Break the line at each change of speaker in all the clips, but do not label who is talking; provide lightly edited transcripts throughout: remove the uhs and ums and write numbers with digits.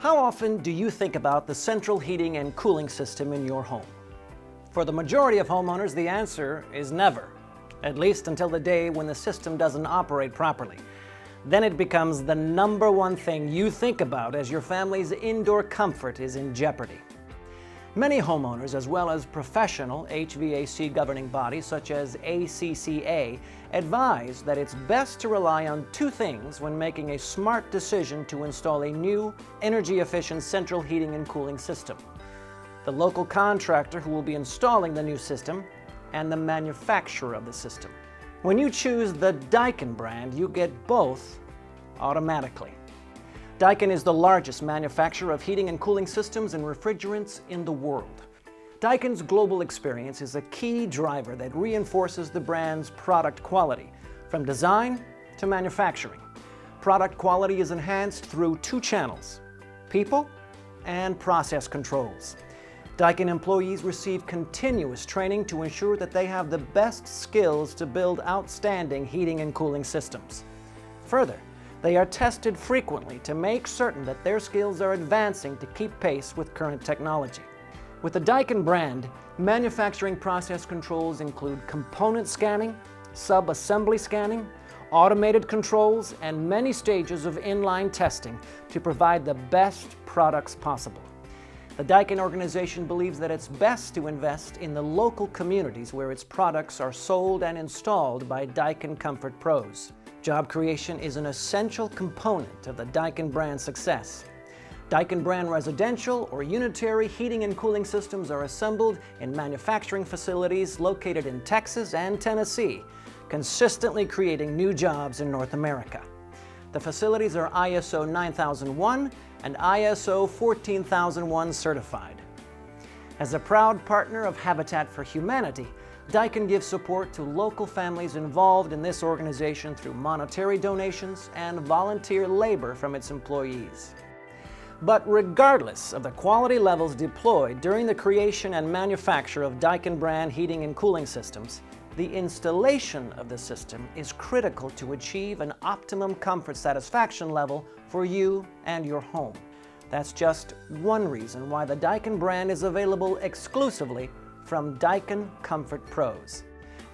How often do you think about the central heating and cooling system in your home? For the majority of homeowners, the answer is never, at least until the day when the system doesn't operate properly. Then it becomes the number one thing you think about as your family's indoor comfort is in jeopardy. Many homeowners, as well as professional HVAC governing bodies such as ACCA, advise that it's best to rely on two things when making a smart decision to install a new, energy-efficient central heating and cooling system: the local contractor who will be installing the new system and the manufacturer of the system. When you choose the Daikin brand, you get both automatically. Daikin is the largest manufacturer of heating and cooling systems and refrigerants in the world. Daikin's global experience is a key driver that reinforces the brand's product quality, from design to manufacturing. Product quality is enhanced through two channels: people and process controls. Daikin employees receive continuous training to ensure that they have the best skills to build outstanding heating and cooling systems. Further, they are tested frequently to make certain that their skills are advancing to keep pace with current technology. With the Daikin brand, manufacturing process controls include component scanning, sub-assembly scanning, automated controls, and many stages of inline testing to provide the best products possible. The Daikin organization believes that it's best to invest in the local communities where its products are sold and installed by Daikin Comfort Pros. Job creation is an essential component of the Daikin brand success. Daikin brand residential or unitary heating and cooling systems are assembled in manufacturing facilities located in Texas and Tennessee, consistently creating new jobs in North America. The facilities are ISO 9001 and ISO 14001 certified. As a proud partner of Habitat for Humanity, Daikin gives support to local families involved in this organization through monetary donations and volunteer labor from its employees. But regardless of the quality levels deployed during the creation and manufacture of Daikin brand heating and cooling systems, the installation of the system is critical to achieve an optimum comfort satisfaction level for you and your home. That's just one reason why the Daikin brand is available exclusively from Daikin Comfort Pros.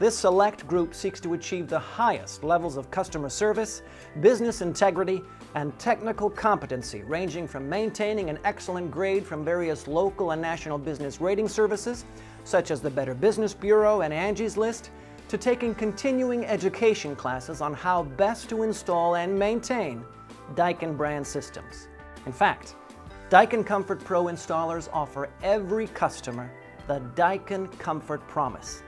This select group seeks to achieve the highest levels of customer service, business integrity, and technical competency, ranging from maintaining an excellent grade from various local and national business rating services, such as the Better Business Bureau and Angie's List, to taking continuing education classes on how best to install and maintain Daikin brand systems. In fact, Daikin Comfort Pro installers offer every customer the Daikin Comfort Promise.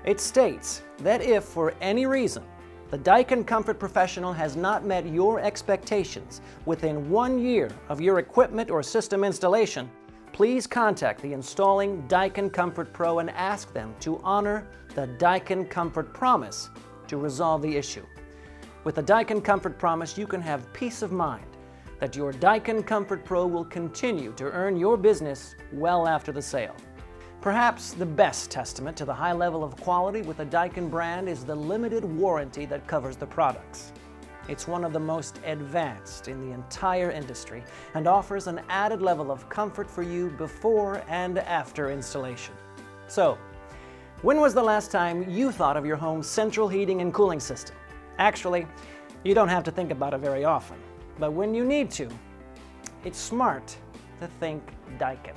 It states that if, for any reason, the Daikin Comfort professional has not met your expectations within 1 year of your equipment or system installation, please contact the installing Daikin Comfort Pro and ask them to honor the Daikin Comfort Promise to resolve the issue. With the Daikin Comfort Promise, you can have peace of mind that your Daikin Comfort Pro will continue to earn your business well after the sale. Perhaps the best testament to the high level of quality with the Daikin brand is the limited warranty that covers the products. It's one of the most advanced in the entire industry and offers an added level of comfort for you before and after installation. So, when was the last time you thought of your home's central heating and cooling system? Actually, you don't have to think about it very often, but when you need to, it's smart to think Daikin.